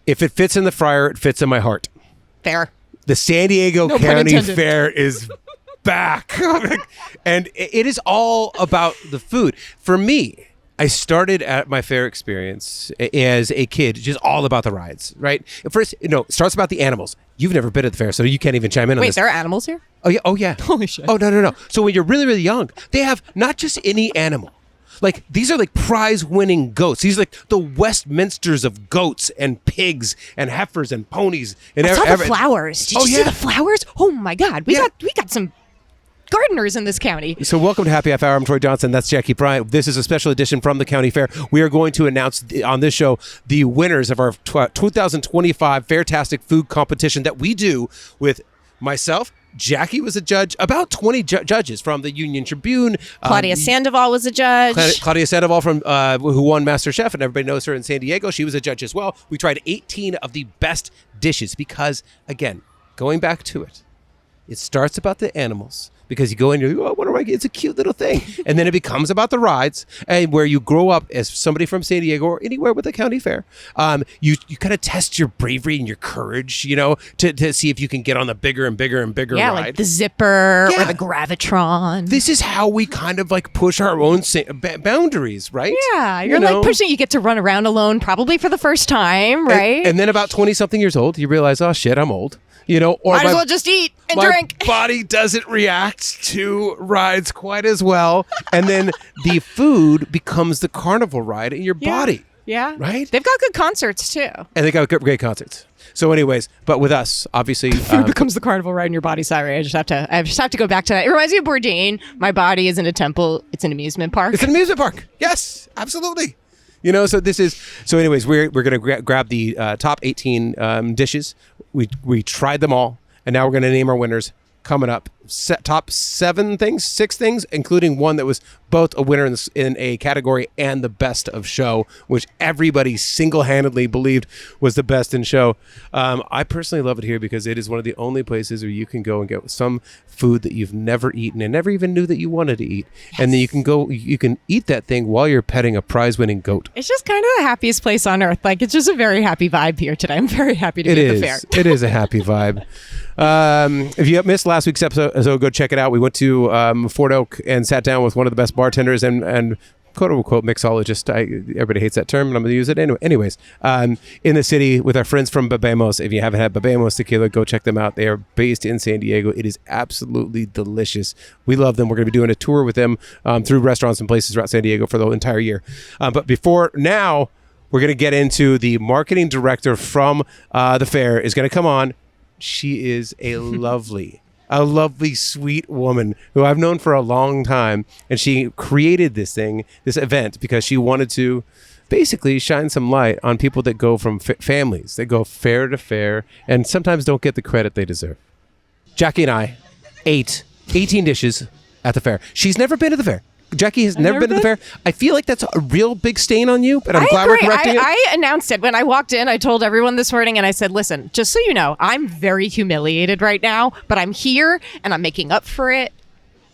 If it fits in the fryer, it fits in my heart. Fair. The San Diego County Fair is back. And it is all about the food. For me, I started at my fair experience as a kid, just all about the rides, right? First, it starts about the animals. You've never been at the fair, so you can't even chime in on this. Wait, there are animals here? Oh, yeah. Oh, yeah. Holy shit. Oh, no. So when you're really, really young, they have not just any animal. Like, these are like prize-winning goats. These are like the Westminsters of goats and pigs and heifers and ponies. And I saw the flowers. Did you see the flowers? Oh, my God. We got some gardeners in this county. So welcome to Happy Half Hour. I'm Troy Johnson. That's Jackie Bryant. This is a special edition from the county fair. We are going to announce on this show the winners of our 2025 Fairtastic Food Competition that we do with myself. Jackie was a judge, about 20 judges from the Union Tribune. Claudia Sandoval was a judge. Claudia Sandoval from who won MasterChef, and everybody knows her in San Diego. She was a judge as well. We tried 18 of the best dishes because, again, going back to it, it starts about the animals. Because you go in, you're like, what am I? It's a cute little thing. And then it becomes about the rides, and where you grow up as somebody from San Diego or anywhere with a county fair. You kind of test your bravery and your courage, to see if you can get on the bigger and bigger and bigger ride. Yeah, like the Zipper or the Gravitron. This is how we kind of like push our own boundaries, right? Yeah, you're like pushing. You get to run around alone, probably for the first time, right? And then about 20-something years old, you realize, oh shit, I'm old. Or might as well just eat and drink. My body doesn't react to rides quite as well. And then the food becomes the carnival ride in your body. Yeah. Right? They've got good concerts, too. And they got great concerts. So anyways, but with us, obviously. Food becomes the carnival ride in your body. Sorry, I just have to go back to that. It reminds me of Bourdain. My body isn't a temple. It's an amusement park. It's an amusement park. Yes, absolutely. So anyways, we're going to grab the top 18 dishes. We tried them all, and now we're going to name our winners coming up. Top 6 things, including one that was both a winner in a category and the best of show, which everybody single-handedly believed was the best in show. I personally love it here because it is one of the only places where you can go and get some food that you've never eaten and never even knew that you wanted to eat. Yes. And then you can eat that thing while you're petting a prize-winning goat. It's just kind of the happiest place on earth. Like, it's just a very happy vibe here today. I'm very happy to be at the fair. It is a happy vibe. If you missed last week's episode, so go check it out. We went to Fort Oak and sat down with one of the best bartenders and quote unquote mixologist. Everybody hates that term, and I'm going to use it anyways. In the city with our friends from Babemos. If you haven't had Babemos tequila, go check them out. They are based in San Diego. It is absolutely delicious. We love them. We're going to be doing a tour with them through restaurants and places throughout San Diego for the entire year. But before now, we're going to get into the marketing director from the fair is going to come on. She is a lovely, sweet woman who I've known for a long time. And she created this event, because she wanted to basically shine some light on people that go from families that go fair to fair and sometimes don't get the credit they deserve. Jackie and I ate 18 dishes at the fair. She's never been to the fair. Jackie has never been to the fair. I feel like that's a real big stain on you, but I'm glad we're correcting it. I announced it when I walked in. I told everyone this morning, and I said, listen, just so you know, I'm very humiliated right now, but I'm here, and I'm making up for it.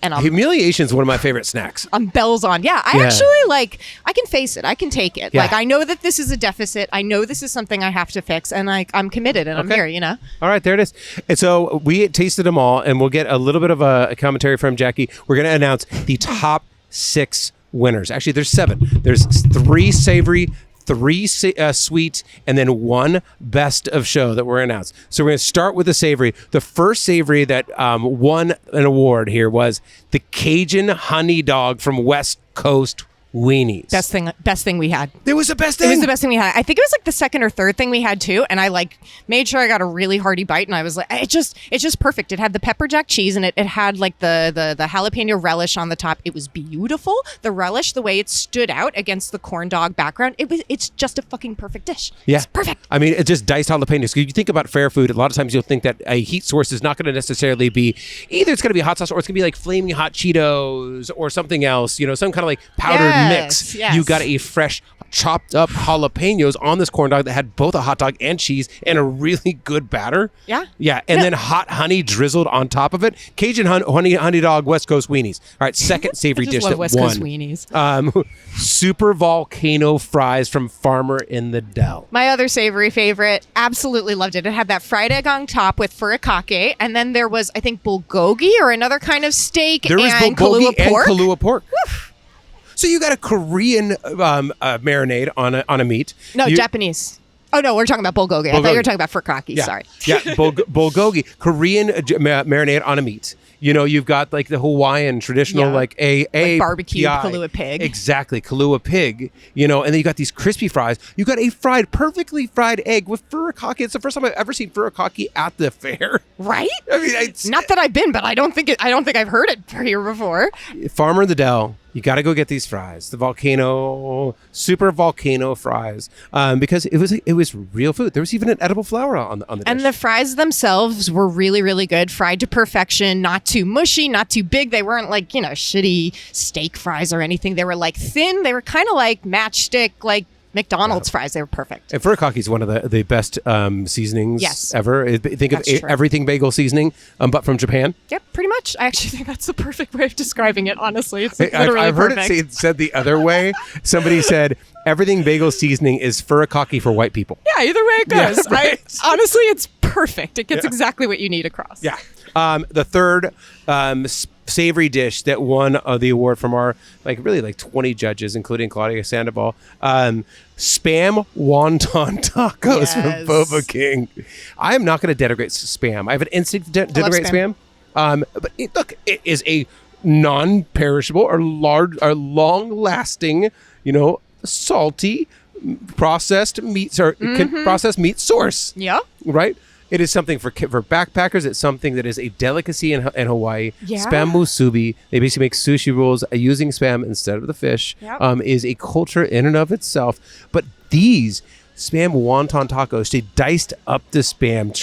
And humiliation is one of my favorite snacks. I'm bells on. Yeah, I actually I can face it. I can take it. Yeah. Like, I know that this is a deficit. I know this is something I have to fix, and I'm committed, and I'm here, All right, there it is. And so we tasted them all, and we'll get a little bit of a commentary from Jackie. We're going to announce the top 6 winners. Actually, there's 7. There's 3 savory, 3 sweet, and then 1 best of show that were announced. So we're going to start with the savory. The first savory that won an award here was the Cajun Honey Dog from West Coast Weenies. Best thing we had. It was the best thing. It was the best thing we had. I think it was like the second or third thing we had too. And I made sure I got a really hearty bite. And I was like, it's just perfect. It had the pepper jack cheese, and it had like the jalapeno relish on the top. It was beautiful. The relish, the way it stood out against the corn dog background, it's just a fucking perfect dish. Yeah. It's perfect. I mean, it's just diced jalapenos. You think about fair food, a lot of times you'll think that a heat source is not going to necessarily be, either it's going to be hot sauce or it's going to be like flaming hot Cheetos or something else, some kind of like powdered mix. yes. You got a fresh chopped up jalapenos on this corn dog that had both a hot dog and cheese and a really good batter. Yeah. Yeah. And then hot honey drizzled on top of it. Cajun honey dog West Coast weenies. All right. Second savory I just dish love that West won. Coast weenies. Super volcano fries from Farmer in the Dell. My other savory favorite, absolutely loved it. It had that fried egg on top with furikake, and then there was, I think, bulgogi or another kind of steak There was and bulgogi Kahlua pork. and Kahlua pork. So you got a Korean marinade on a meat. No, You- Japanese. Oh, no, we're talking about bulgogi. I thought you were talking about furikake. Yeah. Sorry. Yeah, bulgogi, Korean marinade on a meat. You know, you've got like the Hawaiian traditional, Yeah. like a barbecued PI. Kahlua pig. Exactly, Kahlua pig. You know, and then you got these crispy fries. You got a perfectly fried egg with furikake. It's the first time I've ever seen furikake at the fair. Right? I mean, it's Not that I've been, but I don't think I've heard it here before. Farmer in the Dell. You got to go get these fries, the super volcano fries, because it was real food. There was even an edible flower on the dish. And the fries themselves were really, really good, fried to perfection, not too mushy, not too big. They weren't like, shitty steak fries or anything. They were like thin. They were kind of like matchstick, like McDonald's fries. They were perfect. And furikake is one of the best seasonings Yes. ever. Think of That's true. everything bagel seasoning, but from Japan. Yep, pretty much. I actually think that's the perfect way of describing it, honestly. It's literally I've heard perfect. it said the other way. Somebody said everything bagel seasoning is furikake for white people. Yeah, either way it Yeah, goes. right. Honestly, it's perfect. It gets exactly what you need across. Yeah. The third savory dish that won the award from our like 20 judges, including Claudia Sandoval, Spam wonton tacos from Yes. Boba King. I am not going to denigrate Spam. I have an instinct to denigrate Spam. But it is a non-perishable or long-lasting, salty processed meat or processed meat source. Yeah. Right? It is something for backpackers. It's something that is a delicacy in Hawaii. Yeah. Spam musubi. They basically make sushi rolls using spam instead of the fish. Yep. Is a culture in and of itself. But these Spam wonton tacos, they diced up the spam,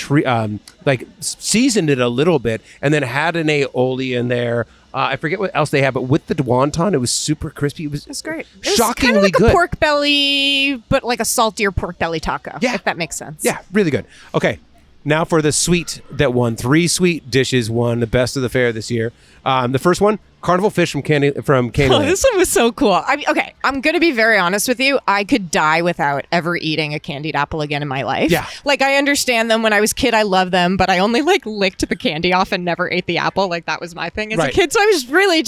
seasoned it a little bit, and then had an aioli in there. I forget what else they had, but with the wonton, it was super crispy. It was That's great. shockingly it was kind of like good. a pork belly, but like a saltier pork belly taco. Yeah. If that makes sense. Yeah, really good. Okay, now for the sweet that won. 3 sweet dishes won the best of the fair this year. The first one, carnival fish from Candyland. Oh, this one was so cool. I mean, okay, I'm going to be very honest with you. I could die without ever eating a candied apple again in my life. Yeah. Like, I understand them. When I was a kid, I loved them, but I only, licked the candy off and never ate the apple. Like, that was my thing as a Right. kid. So I was really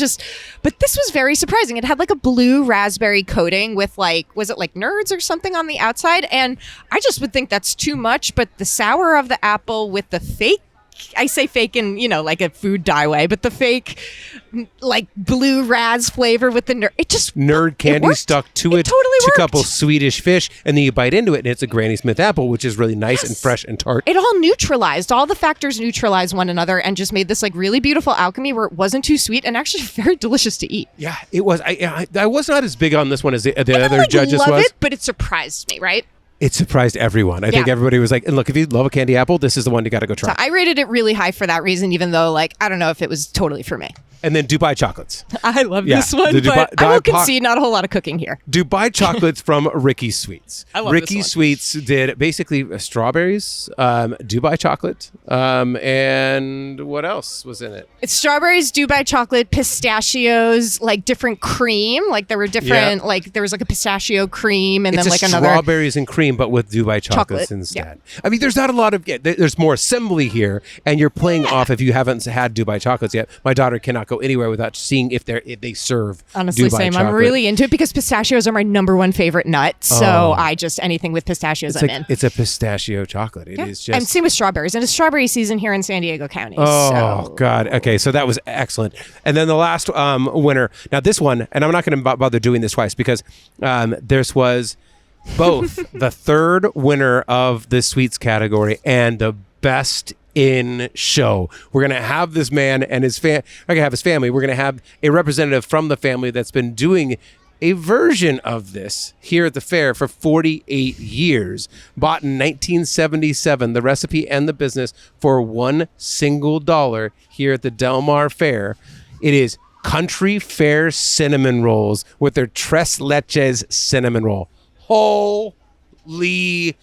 but this was very surprising. It had, a blue raspberry coating with, was it, Nerds or something on the outside? And I just would think that's too much, but the sour of the apple with the fake, I say fake in, like a food dye way, but the fake, blue raz flavor with the nerd. It just Nerd candy worked. stuck to it. Totally to worked. a couple Swedish fish, and then you bite into it, and it's a Granny Smith apple, which is really nice and Yes. fresh and tart. It all neutralized. All the factors neutralized one another and just made this really beautiful alchemy where it wasn't too sweet and actually very delicious to eat. Yeah, it was. I was not as big on this one as the I other don't, judges love was. it, but it surprised me, right? It surprised everyone. I think Yeah. everybody was like, and look, if you love a candy apple, this is the one you got to go try. So I rated it really high for that reason, even though I don't know if it was totally for me. And then Dubai chocolates. I love Yeah, this one, the but I Dubai will concede not a whole lot of cooking here. Dubai chocolates from Ricky Sweets. I love Ricky this one. Sweets did basically strawberries, Dubai chocolate, and what else was in it? It's strawberries, Dubai chocolate, pistachios, different cream. There were different, there was a pistachio cream and It's then a another. strawberries and cream, but with Dubai chocolates Chocolate, instead. I mean, there's not a lot of. There's more assembly here, and you're playing off. If you haven't had Dubai chocolates yet, my daughter cannot go anywhere without seeing if they serve. Honestly, Dubai same. chocolate. I'm really into it because pistachios are my number one favorite nut. So Oh. anything with pistachios, It's I'm like in. it's a pistachio chocolate. It Yeah. is And just. same with strawberries. And it's strawberry season here in San Diego County. Oh so. God! Okay, so that was excellent. And then the last winner. Now this one, and I'm not going to bother doing this twice because this was both the third winner of the sweets category and the best in show. We're going to have this man and his we're going to have his family. We're going to have a representative from the family that's been doing a version of this here at the fair for 48 years. Bought in 1977, the recipe and the business for $1 single here at the Del Mar Fair. It is Country Fair cinnamon rolls with their Tres Leches cinnamon roll. Holy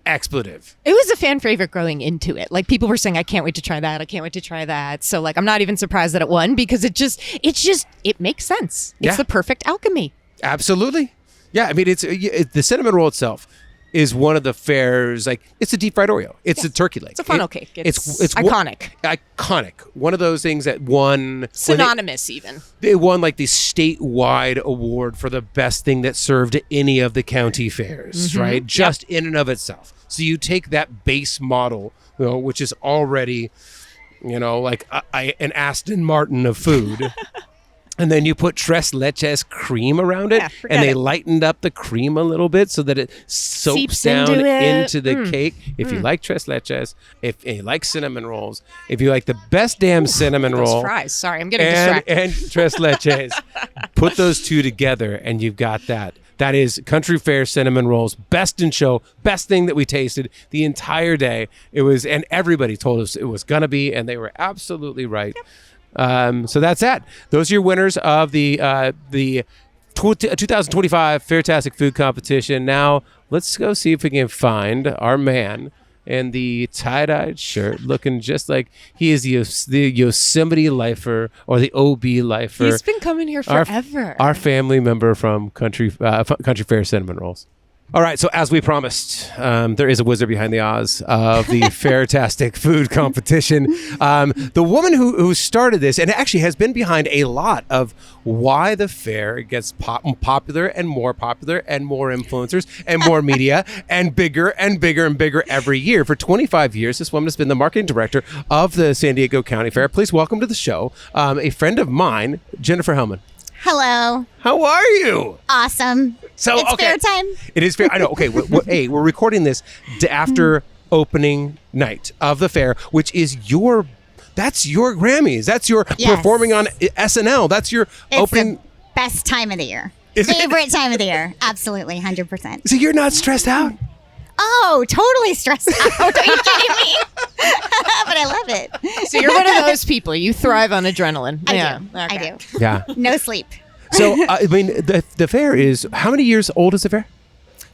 expletive. It was a fan favorite growing into it. Like people were saying, I can't wait to try that. I can't wait to try that. So like, I'm not even surprised that it won because it makes sense. It's Yeah. the perfect alchemy. Absolutely. Yeah, I mean, it's the cinnamon roll itself is one of the fairs. Like, it's a deep fried Oreo. It's a turkey leg. It's a funnel cake. It's one- iconic. iconic. One of those things that won Synonymous even. They won like the statewide award for the best thing that served any of the county fairs, right? Just in and of itself. So you take that base model, which is already, like an Aston Martin of food. And then you put Tres Leches cream around it, forget and they it. lightened up the cream a little bit so that it soaks Seeps down into it. into the cake. If you like Tres Leches, if you like cinnamon rolls, if you like the best damn cinnamon Those roll, fries. Sorry, I'm getting and distracted. Tres Leches, put those two together, and you've got that. That is Country Fair cinnamon rolls, best in show, best thing that we tasted the entire day. It was, and everybody told us it was gonna be, and they were absolutely right. So that's that. Those are your winners of the 2025 Fairtastic Food Competition. Now let's go see if we can find our man in the tie-dyed shirt, looking just like he is the Yosemite lifer or the OB lifer. He's been coming here forever. Our family member from Country Fair Cinnamon Rolls. All right, so as we promised, there is a wizard behind the Oz of the Fairtastic Food Competition. The woman who started this and actually has been behind a lot of why the fair gets popular and more influencers and more media and bigger and bigger and bigger every year. For 25 years, this woman has been the marketing director of the San Diego County Fair. Please welcome to the show a friend of mine, Jennifer Hellman. Hello. How are you? Awesome. So It's fair time. It is fair. I know. Okay. We're recording this after opening night of the fair, which is that's your Grammys. That's your Yes. performing on SNL. That's your It's opening. the best time of the year. Is it? Favorite time of the year. Absolutely, 100%. So you're not stressed out? Oh, totally stressed out. Are you kidding me? But I love it. So you're one of those people. You thrive on adrenaline. I do. Okay. I do. Yeah. No sleep. So I mean, the fair is how many years old is the fair?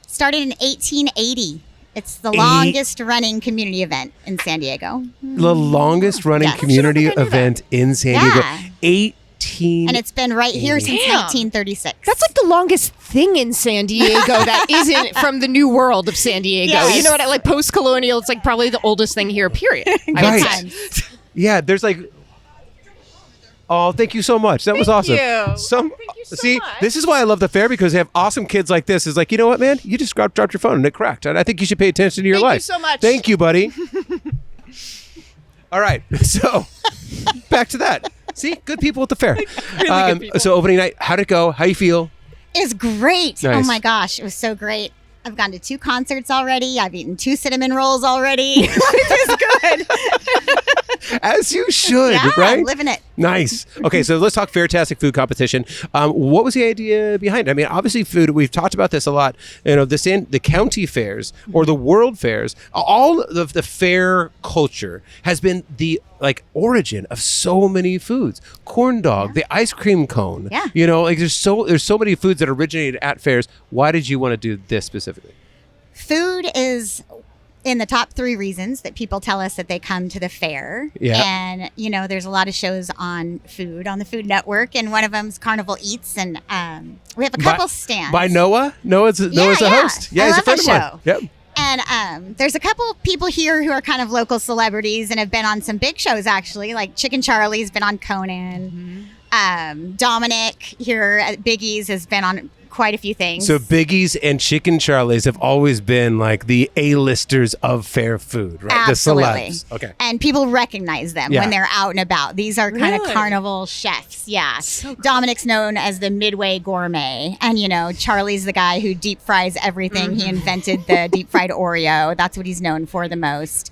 Started in 1880. It's the longest running community event in San Diego. The longest running Yes. community I knew that. event in San Yeah. Diego. 18. And it's been right here since Damn. 1936. That's like the longest thing in San Diego that isn't from the new world of San Diego. Yes. You know what? Like post-colonial, it's like probably the oldest thing here, period. I would Right. say. times. Yeah, there's like. Oh, thank you so much. That was awesome. you. Thank you so see, much. this is why I love the fair because they have awesome kids like this. Is like, you know what, man? You just dropped your phone and it cracked. And I think you should pay attention to your Thank you life. so much. Thank you, buddy. All right. So back to that. See, good people at the fair. good people. So opening night, how'd it go? How you feel? It's great. Nice. Oh my gosh, it was so great. I've gone to 2 concerts already. I've eaten 2 cinnamon rolls already. Life is good. As you should, Yeah, right? I'm living it. Nice. Okay, so let's talk Fairtastic Food Competition. What was the idea behind it? I mean, obviously, food. We've talked about this a lot. You know, the county fairs or the world fairs. All of the fair culture has been the origin of so many foods. Corn dog, the ice cream cone. Yeah. You know, like there's so many foods that originated at fairs. Why did you want to do this specifically? Food is in the top 3 reasons that people tell us that they come to the fair. Yeah. And, you know, there's a lot of shows on food on the Food Network, and one of them's Carnival Eats, and we have a couple stands. By Noah. Noah's the yeah. host. Yeah, I he's a love friend that of mine. show. Yep. And there's a couple people here who are kind of local celebrities and have been on some big shows, actually, like Chicken Charlie's been on Conan. Dominic here at Biggie's has been on quite a few things. So Biggie's and Chicken Charlie's have always been like the A-listers of fair food, right? Absolutely. The celebs. Okay. And people recognize them Yeah. when they're out and about. These are kind of Really? carnival chefs. Yeah. Dominic's known as the Midway Gourmet. And, you know, Charlie's the guy who deep fries everything. He invented the deep fried Oreo. That's what he's known for the most.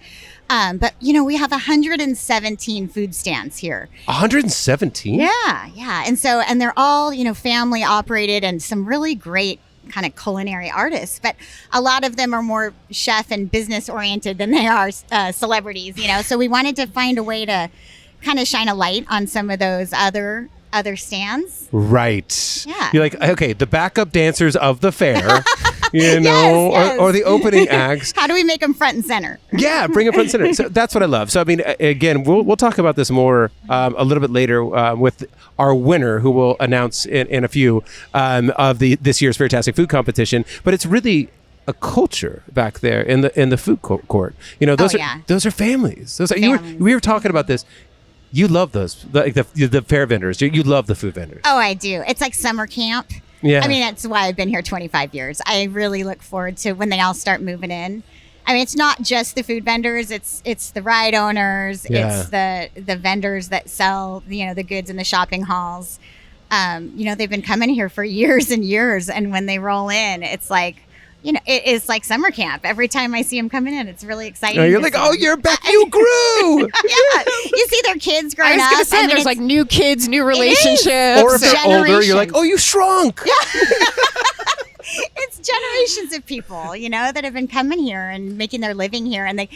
But, you know, we have 117 food stands here. 117? Yeah. And they're all, you know, family operated and some really great kind of culinary artists. But a lot of them are more chef and business oriented than they are celebrities, you know. So we wanted to find a way to kind of shine a light on some of those other other stands. Right. Yeah. You're like, okay, the backup dancers of the fair, you know, Yes. Or the opening acts. How do we make them front and center? Yeah, bring it front and center. So that's what I love. So I mean, again, we'll talk about this more a little bit later with our winner, who we'll announce in a few of this year's Fantastic Food Competition. But it's really a culture back there in the food court. You know, those those are families. Those are, we were talking about this. You love those, like the fair vendors. You love the food vendors. Oh, I do. It's like summer camp. Yeah. I mean, that's why I've been here 25 years. I really look forward to when they all start moving in. I mean, it's not just the food vendors. It's the ride owners. Yeah. It's the vendors that sell, you know, the goods in the shopping halls. You know, they've been coming here for years and years. And when they roll in, it's like, you know, it's like summer camp. Every time I see them coming in, it's really exciting. No, you're like, oh, you're back. You grew. Yeah. You see their kids growing I was up. going to say, I mean, there's it's- like new kids, new relationships. Or if they're older, you're like, generations. oh, you shrunk. It's generations of people, you know, that have been coming here and making their living here. And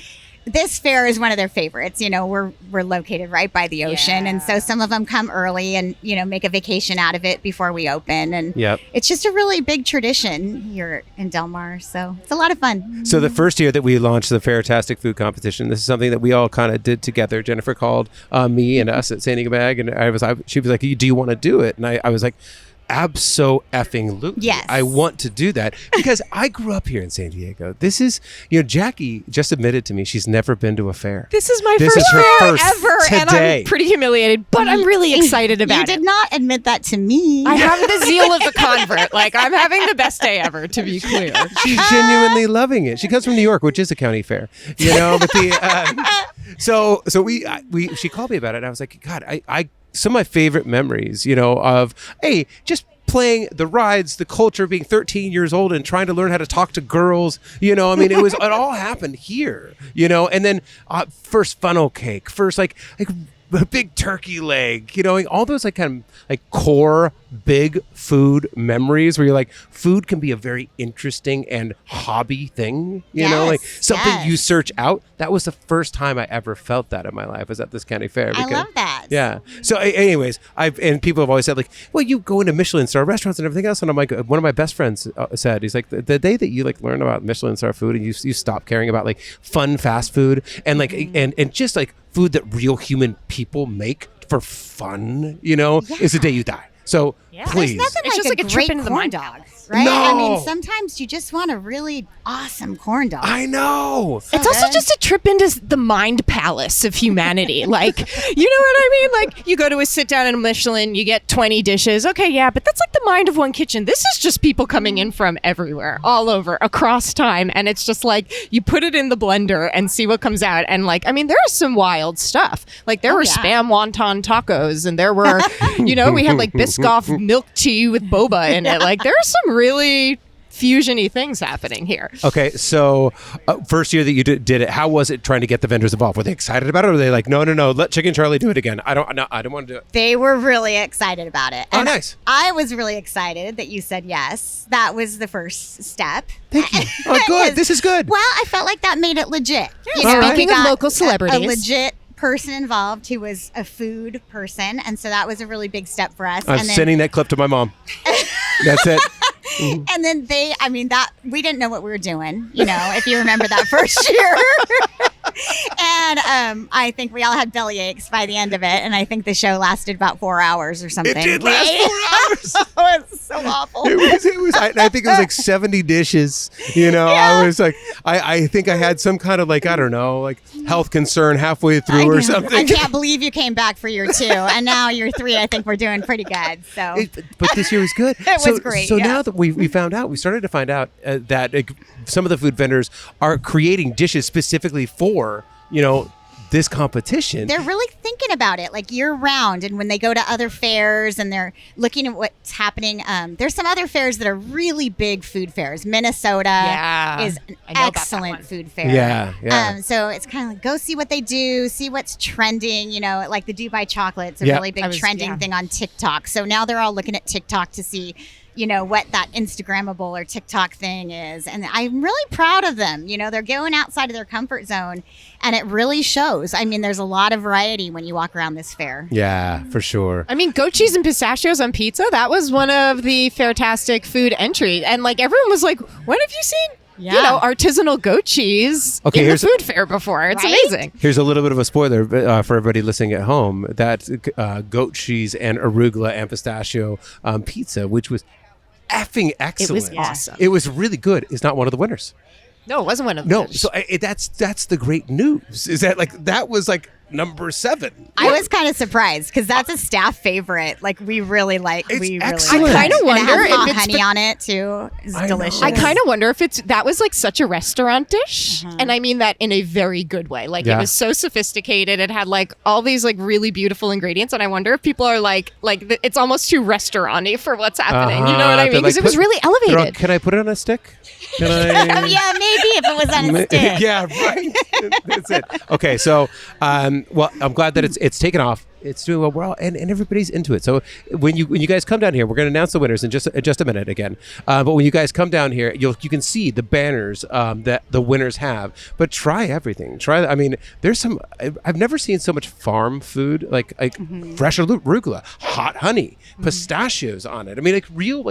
this fair is one of their favorites. You know, we're located right by the ocean. And so some of them come early and, you know, make a vacation out of it before we open. And Yep. it's just a really big tradition here in Del Mar. So it's a lot of fun. So the first year that we launched the Fantastic Food Competition, this is something that we all kind of did together. Jennifer called me and us at San Diego Mag, and she was like, "Do you want to do it?" And I was like, "Abso-effing-lutely. Yes. I want to do that," because I grew up here in San Diego. This is, you know, Jackie just admitted to me she's never been to a fair. This is my This first is her fair first ever, and today. I'm pretty humiliated, but I'm really excited about You it. did not admit that to me. I have the zeal of the convert. Like, I'm having the best day ever, to be clear. She's genuinely loving it. She comes from New York, which is a county fair, you know. But so she called me about it, and I was like, God, I some of my favorite memories, you know, of just playing the rides, the culture, being 13 years old and trying to learn how to talk to girls, you know. I mean, it all happened here, you know. And then first funnel cake, first like a big turkey leg, you know, like all those like kind of like core big food memories where you're like, food can be a very interesting and hobby thing, you know, like something you search out. That was the first time I ever felt that in my life, was at this county fair. I love that. Yeah. So anyways, and people have always said like, well, you go into Michelin star restaurants and everything else. And I'm like, one of my best friends said, he's like, the day that you like learn about Michelin star food and you stop caring about like fun fast food and like, and just like food that real human people make for fun, you know, is the day you die. So please. There's nothing It's just like like a a trip great into the corn mind dog, palace. right? No. I mean, sometimes you just want a really awesome corn dog. I know. It's also just a trip into the mind palace of humanity. Like, you know what I mean? Like, you go to a sit down in a Michelin, you get 20 dishes. Okay, yeah, but that's like the mind of one kitchen. This is just people coming in from everywhere, all over, across time. And it's just like, you put it in the blender and see what comes out. And like, I mean, there is some wild stuff. Like, there were spam wonton tacos, and there were, you know, we had like Biscoff milk tea with boba in it. Like, there are some really fusion-y things happening here. Okay, so first year that you did it, how was it trying to get the vendors involved? Were they excited about it, or were they like, no, let Chicken Charlie do it again? I don't want to do it. They were really excited about it. Oh, And nice. I was really excited that you said yes. That was the first step. Thank you. Oh, good. This is good. Well, I felt like that made it legit. You All right. Speaking we of got local celebrities. a legit person involved who was a food person, and so that was a really big step for us. I'm and then, sending that clip to my mom. That's it. and then that we didn't know what we were doing, you know, if you remember that first year. And I think we all had belly aches by the end of it, and I think the show lasted about 4 hours or something. It did last 4 hours. Oh, it was so awful. It was. I think it was like 70 dishes. You know, I was like, I think I had some kind of like, I don't know, like health concern halfway through or something. I can't believe you came back for year 2, and now year 3. I think we're doing pretty good. So, But this year was good. It was great, So yeah. now that we found out, we started to find out that some of the food vendors are creating dishes specifically for, you know, this competition. they're really thinking about it like year round, and when they go to other fairs and they're looking at what's happening, there's some other fairs that are really big food fairs. Minnesota is an I know about that excellent one. food fair. Yeah. So it's kind of like, go see what they do, see what's trending, you know, like the Dubai chocolate's a Yeah. really big trending thing on TikTok. So now they're all looking at TikTok to see, what that Instagrammable or TikTok thing is. And I'm really proud of them. They're going outside of their comfort zone, and it really shows. I mean, there's a lot of variety when you walk around this fair. Yeah, for sure. I mean, goat cheese and pistachios on pizza, that was one of the Fairtastic food entries. And like everyone was like, when have you seen artisanal goat cheese in the food fair before? It's amazing. Here's a little bit of a spoiler for everybody listening at home. That goat cheese and arugula and pistachio pizza, which was effing excellent. It was awesome. It was really good. It's not one of the winners. No, it wasn't one of No, those. so that's the great news. Is that that was number 7. I was kind of surprised because that's a staff favorite. Like we really like. It's we excellent. Really like I kind of it. wonder And it has hot if it's honey on it too. It's I know. delicious. I kind of wonder if that was like such a restaurant dish, and I mean that in a very good way. Like Yeah. it was so sophisticated. It had like all these like really beautiful ingredients, and I wonder if people are it's almost too restaurant-y for what's happening. You know what I mean? Because it was really elevated. Can I put it on a stick? Can I? yeah, maybe if it was on a stick. Yeah, right. That's it. Okay, so well, I'm glad that it's taken off. It's doing well, and everybody's into it. So when you guys come down here, we're going to announce the winners in just a minute again. But when you guys come down here, you can see the banners that the winners have. But try everything. I mean, there's some. I've never seen so much farm food like fresh arugula, hot honey, pistachios on it. I mean, real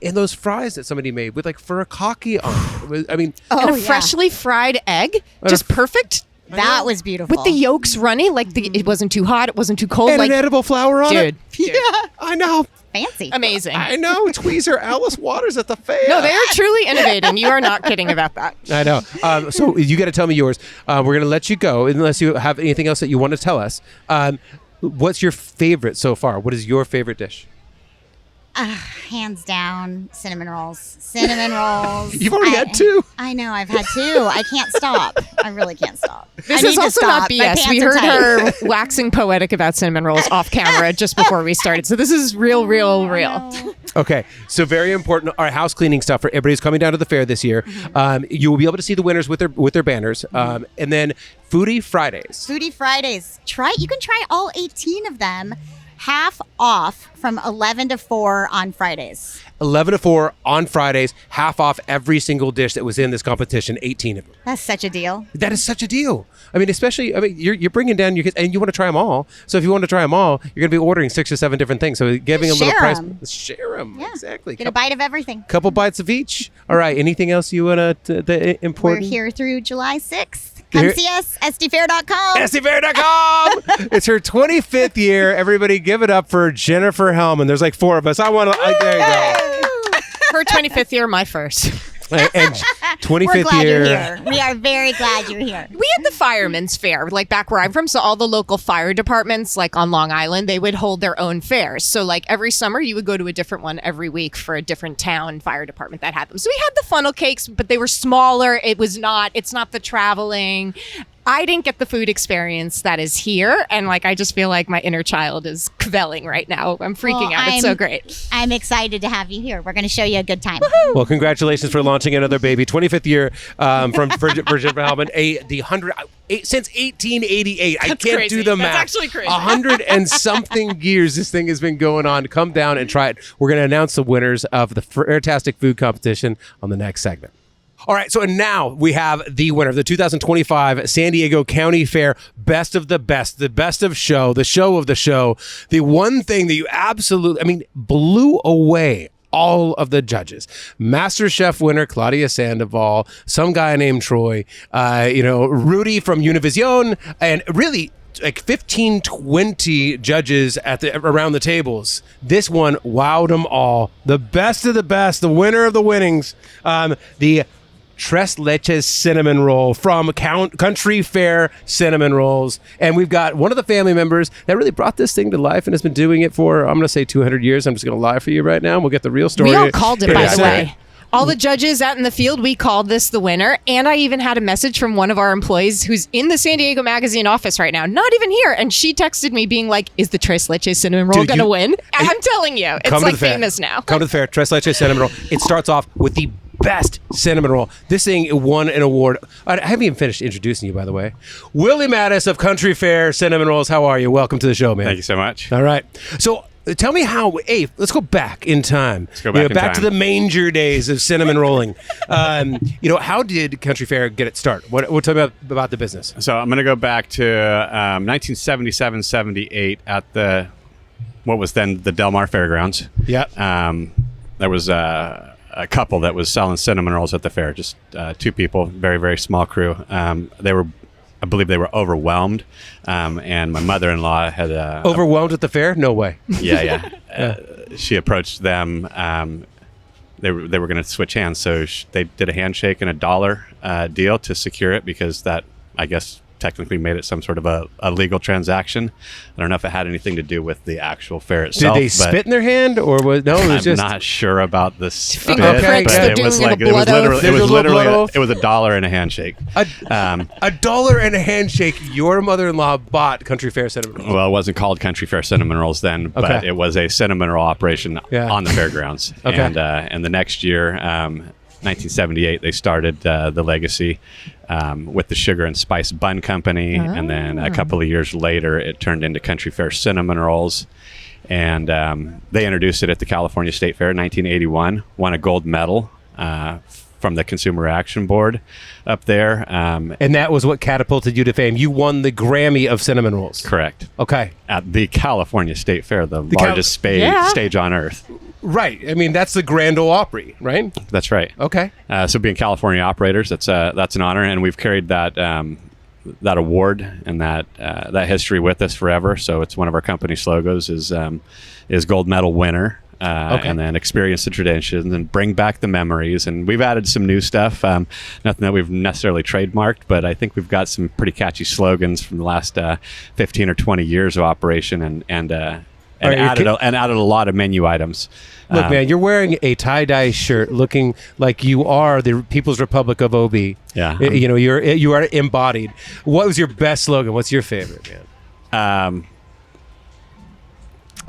and those fries that somebody made with furikake on it. I mean, and a freshly fried egg, just perfect. That was beautiful. With the yolks running, it wasn't too hot, it wasn't too cold. and an edible flour on it. Dude. Yeah, I know. Fancy. Amazing. I know. Tweezer Alice Waters at the fair. No, they are truly innovating. You are not kidding about that. I know. So you got to tell me yours. We're going to let you go unless you have anything else that you want to tell us. What's your favorite so far? What is your favorite dish? Hands down, cinnamon rolls. Cinnamon rolls. You've already had 2. I know. I've had 2. I can't stop. I really can't stop. This I is need to also not stop. My BS. We pants are heard tight. her waxing poetic about cinnamon rolls off camera just before we started. So this is real. Okay, so very important. Our house cleaning stuff for everybody's coming down to the fair this year. You will be able to see the winners with their banners, and then Foodie Fridays. Foodie Fridays. You can try all 18 of them. Half off from 11 to 4 on Fridays. 11 to 4 on Fridays, half off every single dish that was in this competition, 18 of them. That's such a deal. That is such a deal. I mean, especially, you're bringing down your kids, and you want to try them all. So if you want to try them all, you're going to be ordering 6 or 7 different things. So giving them a little price. Share them. Yeah. Exactly. Get a bite of everything. Couple bites of each. All right. Anything else you want to important? We're here through July 6th. Come see us, sdfair.com. sdfair.com. It's her 25th year. Everybody give it up for Jennifer Hellman. There's 4 of us. I want to, there you go. Her 25th year, my first. And 25th We're glad year. you're here. We are very glad you're here. We had the Fireman's Fair, back where I'm from. So all the local fire departments, on Long Island, they would hold their own fairs. So every summer, you would go to a different one every week for a different town fire department that had them. So we had the funnel cakes, but they were smaller. It's not the traveling. I didn't get the food experience that is here. And I just feel like my inner child is quelling right now. I'm freaking out. It's so great. I'm excited to have you here. We're going to show you a good time. Well, congratulations for launching another baby. 25th year for Jennifer Hellman. Since 1888. I can't crazy. do the That's math. actually crazy. 100 and something years this thing has been going on. Come down and try it. We're going to announce the winners of the Fairtastic Food Competition on the next segment. All right, so now we have the winner of the 2025 San Diego County Fair Best of the Best, the best of show, the show of the show, the one thing that you absolutely, blew away all of the judges. Master Chef winner Claudia Sandoval, some guy named Troy, Rudy from Univision, and really 15, 20 judges around the tables. This one wowed them all. The best of the best, the winner of the winnings, the Tres Leches cinnamon roll from Country Fair Cinnamon Rolls. And we've got one of the family members that really brought this thing to life and has been doing it for, I'm going to say 200 years. I'm just going to lie for you right now. We'll get the real story. We all called it, by the way. Second. All the judges out in the field, we called this the winner. And I even had a message from one of our employees who's in the San Diego Magazine office right now, not even here. And she texted me being like, is the Tres Leches cinnamon roll going to win? I'm telling you, it's famous now. Come to the fair, Tres Leches cinnamon roll. It starts off with the best cinnamon roll. This thing won an award. I haven't even finished introducing you, by the way. Willie Mattis of Country Fair Cinnamon Rolls. How are you? Welcome to the show, man. Thank you so much. All right. So tell me how. Hey, let's go back in time. Let's go back in back to time. the manger days of cinnamon rolling. How did Country Fair get its start? What tell me about the business? So I'm going to go back to 1977-78 at what was then the Del Mar Fairgrounds. Yeah. There was a couple that was selling cinnamon rolls at the fair. Just two people, very, very small crew. I believe they were overwhelmed, and my mother-in-law had Overwhelmed at the fair? No way. Yeah. She approached them. They were going to switch hands, so they did a handshake and $1 deal to secure it, because that, I guess, technically made it some sort of a legal transaction. I don't know if it had anything to do with the actual fair itself. Did they spit in their hand, or was no? It was I'm just not sure about the spit, Fingerprints, but they're it was doing like a it was blood oath. literally There's a little blood oath. it was $1 and a handshake. $1 and a handshake. Your mother-in-law bought Country Fair cinnamon rolls. Well, it wasn't called Country Fair Cinnamon Rolls then, but Okay. it was a cinnamon roll operation Yeah. on the fairgrounds. Okay. And the next year, 1978, they started the legacy with the Sugar and Spice Bun Company, and then a couple of years later, it turned into Country Fair Cinnamon Rolls. And they introduced it at the California State Fair in 1981, won a gold medal from the Consumer Action Board up there. And that was what catapulted you to fame. You won the Grammy of cinnamon rolls. Correct. Okay. At the California State Fair, the Cal- largest Yeah. stage on earth. Right. I mean, that's the Grand Ole Opry, right? That's right. Okay. So being California operators, that's an honor, and we've carried that that award and that history with us forever. So it's one of our company slogans is gold medal winner. Okay. And then experience the traditions and bring back the memories. And we've added some new stuff, nothing that we've necessarily trademarked, but I think we've got some pretty catchy slogans from the last 15 or 20 years of operation, and Right, added a lot of menu items. Look, man, you're wearing a tie-dye shirt looking like you are the People's Republic of OB. Yeah. You are embodied. What was your best slogan? What's your favorite, man?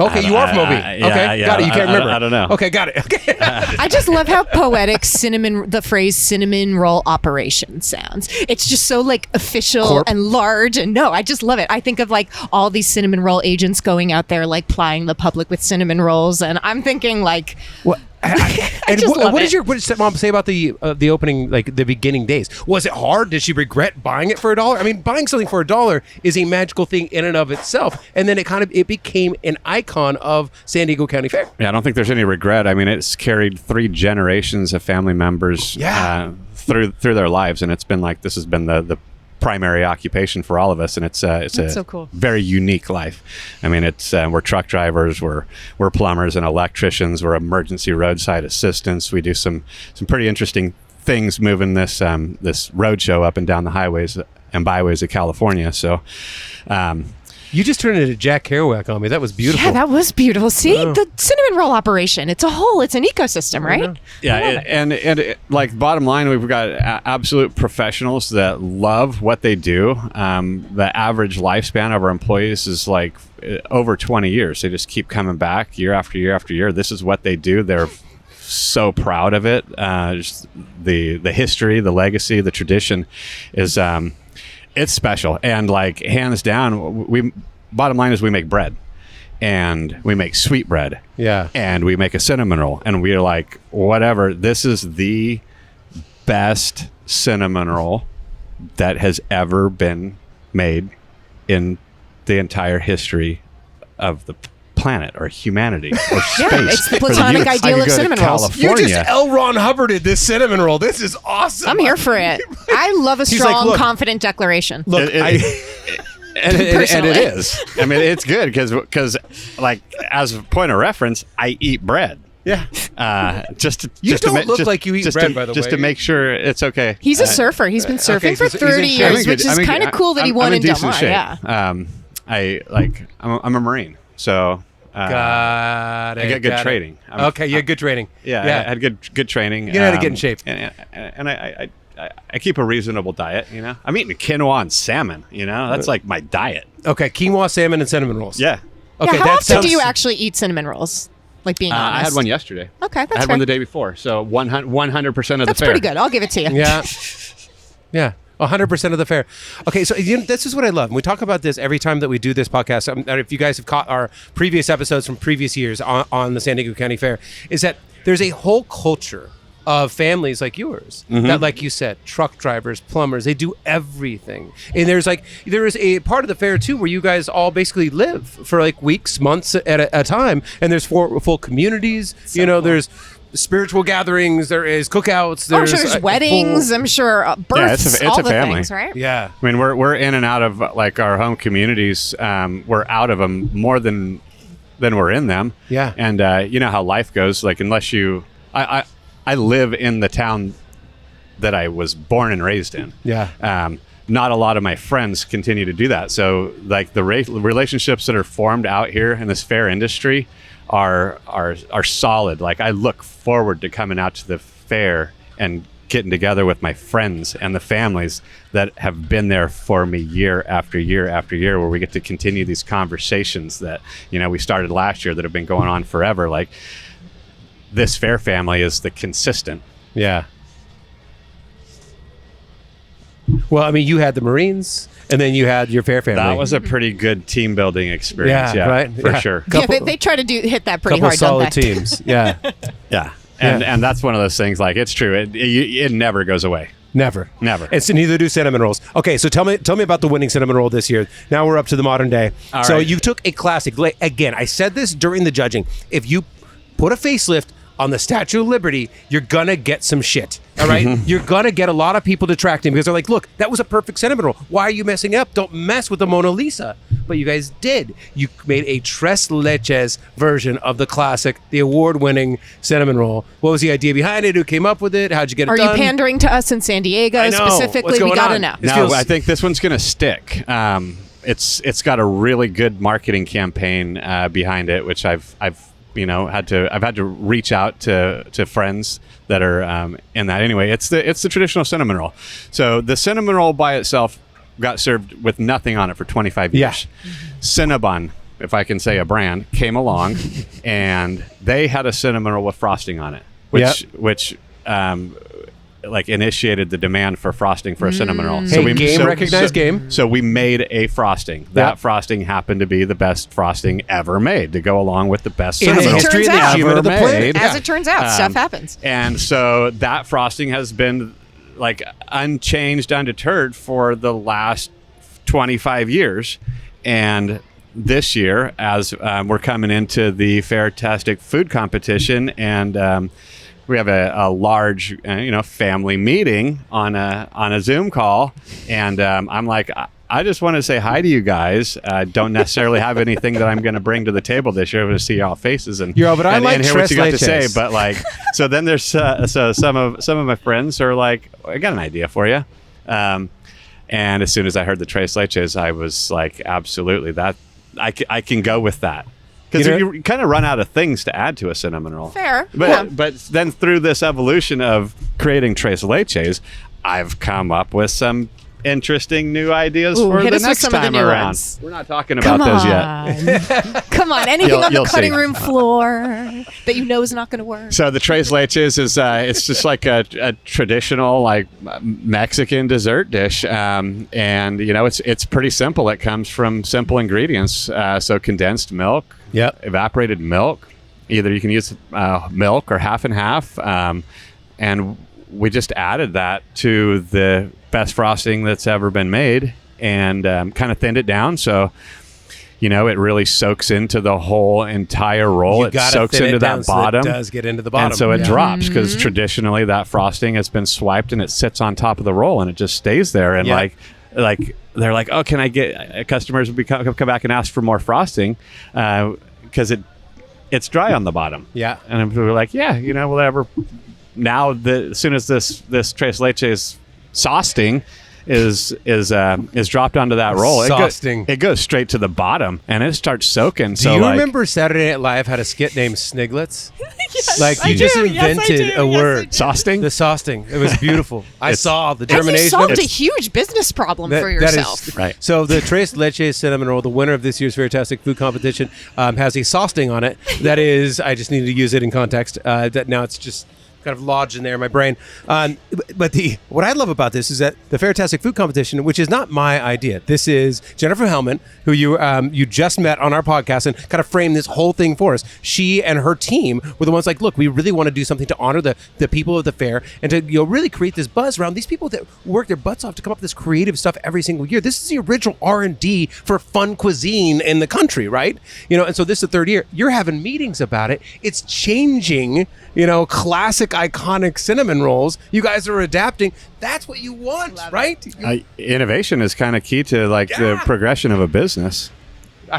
Okay, you are from OB. yeah, Okay, yeah, got it. You can't remember. I don't know. Okay, got it. Okay. I just love how poetic the phrase cinnamon roll operation sounds. It's just so like official Corp. and large. And no, I just love it. I think of like all these cinnamon roll agents going out there, like plying the public with cinnamon rolls. And I'm thinking like, What? And just love what it. did what did stepmom say about the opening, like the beginning days? Was it hard? Did she regret buying it for $1? I mean, buying something for $1 is a magical thing in and of itself. And then it became an icon of San Diego County Fair. Yeah, I don't think there's any regret. I mean, it's carried 3 generations of family members through their lives, and it's been like this has been the primary occupation for all of us, and it's a so cool. very unique life. I mean, it's we're truck drivers, we're plumbers and electricians, we're emergency roadside assistants. We do some pretty interesting things moving this road show up and down the highways and byways of California. So. You just turned into Jack Kerouac on me. That was beautiful. yeah, that was beautiful. See, Oh. the cinnamon roll operation, it's an ecosystem, right? Yeah, like bottom line, we've got absolute professionals that love what they do. The average lifespan of our employees is like over 20 years. They just keep coming back year after year after year. This is what they do. They're so proud of it. Just the history, the legacy, the tradition is it's special. And like hands down, bottom line is we make bread. And we make sweet bread. Yeah. And we make a cinnamon roll. And we're like, whatever, this is the best cinnamon roll that has ever been made in the entire history of the planet or humanity or space. Yeah, it's the Or platonic universe. ideal I could of go to cinnamon rolls. You just California. L. Ron Hubbarded this cinnamon roll. This is awesome. I'm here for it. I love a He's like, strong, look. confident declaration. Look, And it Personally. is. I mean, it's good because, like, as a point of reference, I eat bread. yeah. You don't look like you eat bread, by the just way. to make sure it's okay. He's a surfer. He's been surfing okay, so for he's in 30 shape. years, I'm in which is kind of cool that he won in Del Mar. Yeah. I'm a Marine, so Got it. I get good got it. training. Okay, you had good training. yeah, I had good training. You know how to get in shape. and I keep a reasonable diet. You know, I'm eating quinoa and salmon. You know, that's like my diet. Okay, quinoa, salmon, and cinnamon rolls. Yeah. Okay, yeah, how that often sounds. do you actually eat cinnamon rolls? Like being honest. I had one yesterday. Okay, that's I had fair. one the day before. So 100% of the That's fair. pretty good. I'll give it to you. Yeah. Yeah. 100% of the fair. Okay, so this is what I love. And we talk about this every time that we do this podcast. If you guys have caught our previous episodes from previous years on the San Diego County Fair, is that there's a whole culture of families like yours that, like you said, truck drivers, plumbers, they do everything. And there is a part of the fair too where you guys all basically live for like weeks, months at a time. And there's full communities. There's spiritual gatherings, there is cookouts, I'm sure there's weddings, I'm sure births, it's all a the family. things, right? Yeah. I mean, we're in and out of like our home communities. We're out of them more than we're in them. Yeah. And you know how life goes. Like unless I live in the town that I was born and raised in. Yeah. Not a lot of my friends continue to do that. So like the relationships that are formed out here in this fair industry are solid. Like I look forward to coming out to the fair and getting together with my friends and the families that have been there for me year after year after year, where we get to continue these conversations that, we started last year that have been going on forever. Like this fair family is the consistent. Yeah. Well, I mean, you had the Marines, and then you had your fair family. That was a pretty good team building experience. Yeah, right? For sure. They try to hit that pretty couple hard, solid don't they? teams. Yeah. Yeah. And that's one of those things, like, it's true. It never goes away. Never. Never. So neither do cinnamon rolls. Okay, so tell me about the winning cinnamon roll this year. Now we're up to the modern day. All so right. you took a classic. Again, I said this during the judging. If you put a facelift on the Statue of Liberty, you're gonna get some shit. All right, you're gonna get a lot of people detracting because they're like, "Look, that was a perfect cinnamon roll. Why are you messing up? Don't mess with the Mona Lisa." But you guys did. You made a tres leches version of the classic, the award-winning cinnamon roll. What was the idea behind it? Who came up with it? How'd you get it Are done? you pandering to us in San Diego I know. specifically? What's We going gotta on? know. This No, feels- I think this one's going to stick. It's got a really good marketing campaign behind it, which I've had to reach out to friends that are in that. Anyway, it's the traditional cinnamon roll. So the cinnamon roll by itself got served with nothing on it for 25 years. Yeah. Cinnabon, if I can say a brand, came along and they had a cinnamon roll with frosting on it, which like initiated the demand for frosting for a cinnamon roll. Hey, recognized game. So we made a frosting. That frosting happened to be the best frosting ever made to go along with the best In the cinnamon roll history of the Turns out. achievement of the ever planet. made. As it turns out, stuff happens. And so that frosting has been like unchanged, undeterred for the last 25 years. And this year, as we're coming into the Fairtastic food competition, and we have a large, family meeting on a Zoom call, and I'm like, I just want to say hi to you guys. Don't necessarily have anything that I'm going to bring to the table this year. I'm going to see y'all faces and but I like and hear what you got to tres say. But like, so then there's so some of my friends are like, I got an idea for you. And as soon as I heard the tres leches, I was like, absolutely, that I can go with that. Because you kind of run out of things to add to a cinnamon roll. Fair. But then through this evolution of creating tres leches, I've come up with some interesting new ideas for hit the us with next some of the time new around. ones. We're not talking about those yet. Come on, anything on the You'll cutting see. room floor that you know is not going to work. So the tres leches is it's just like a traditional like Mexican dessert dish, and it's pretty simple. It comes from simple ingredients. So condensed milk, evaporated milk. Either you can use milk or half and half, and we just added that to the best frosting that's ever been made, and kind of thinned it down so it really soaks into the whole entire roll. It soaks into that bottom. So it does get into the bottom. And so it drops because traditionally that frosting has been swiped and it sits on top of the roll and it just stays there. And like they're like, oh, can I get customers will come back and ask for more frosting because it's dry on the bottom. Yeah. And we're like, whatever. Now as soon as this tres leches saucing is dropped onto that roll, it goes straight to the bottom and it starts soaking. Do you remember Saturday Night Live had a skit named Sniglets? Yes, you just invented a word. Saucing? The saucing. It was beautiful. I saw the And you germination. solved a huge business problem for yourself. That is, right. So the Tres Leches cinnamon roll, the winner of this year's Fairtastic food competition, has a saucing on it. That is, I just need to use it in context. That now it's just kind of lodged in there in my brain. But what I love about this is that the Fantastic Food Competition, which is not my idea. This is Jennifer Hellman, who you just met on our podcast and kind of framed this whole thing for us. She and her team were the ones like, look, we really want to do something to honor the people of the fair and to really create this buzz around these people that work their butts off to come up with this creative stuff every single year. This is the original R&D for fun cuisine in the country, right? And so this is the third year. You're having meetings about it. It's changing, classic, iconic cinnamon rolls. You guys are adapting. That's what you want, right? Innovation is kind of key to the progression of a business.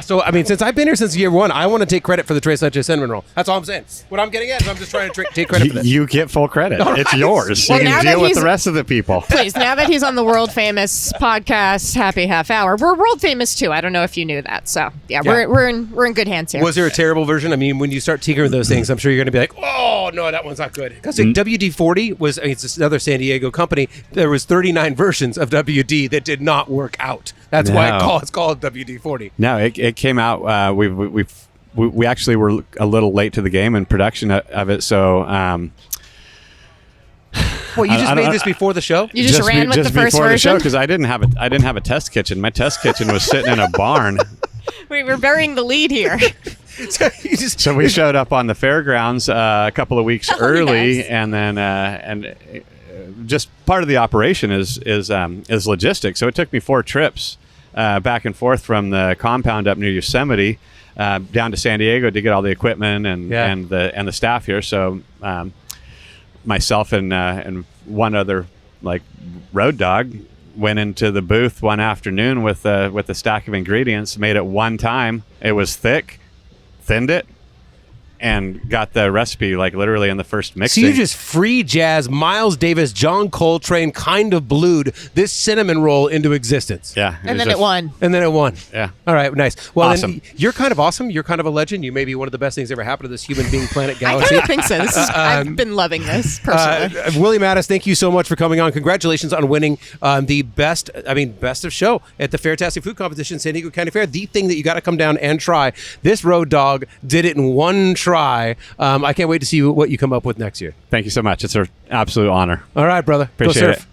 So, since I've been here since year one, I want to take credit for the Tres Leches cinnamon roll. That's all I'm saying. What I'm getting at is I'm just trying to take credit for this. You get full credit. All It's right. yours. Well, You now can that deal with he's- the rest of the people. Please, now that he's on the world famous podcast Happy Half Hour, we're world famous too. I don't know if you knew that. So yeah. we're in good hands here. Was there a terrible version? When you start tinkering with those things, I'm sure you're going to be like, oh, no, that one's not good. Because WD-40 was, it's another San Diego company. There was 39 versions of WD that did not work out. That's why it's called WD-40. No, it came out. We actually were a little late to the game in production of it. So Well, you just made this before the show? You just ran with the first before version? because I didn't have a test kitchen. My test kitchen was sitting in a barn. We're burying the lead here. So we showed up on the fairgrounds a couple of weeks early, yes. and then just part of the operation is logistics. So it took me 4 trips back and forth from the compound up near Yosemite down to San Diego to get all the equipment and the staff here. So myself and one other road dog went into the booth one afternoon with a stack of ingredients, made it one time. It was thick, thinned it, and got the recipe literally in the first mixing. So you just free jazz, Miles Davis, John Coltrane kind of blued this cinnamon roll into existence. Yeah. And then it won. And then it won. Yeah. All right, nice. Well, Awesome. Then you're kind of awesome. You're kind of a legend. You may be one of the best things that ever happened to this human being planet I galaxy. kind of think so. I've been loving this personally. Willie Mattis, thank you so much for coming on. Congratulations on winning the best of show at the Fantastic Food Competition, San Diego County Fair. The thing that you got to come down and try. This road dog did it in one try. I can't wait to see what you come up with next year. Thank you so much. It's an absolute honor. All right, brother. Appreciate Go it. surf.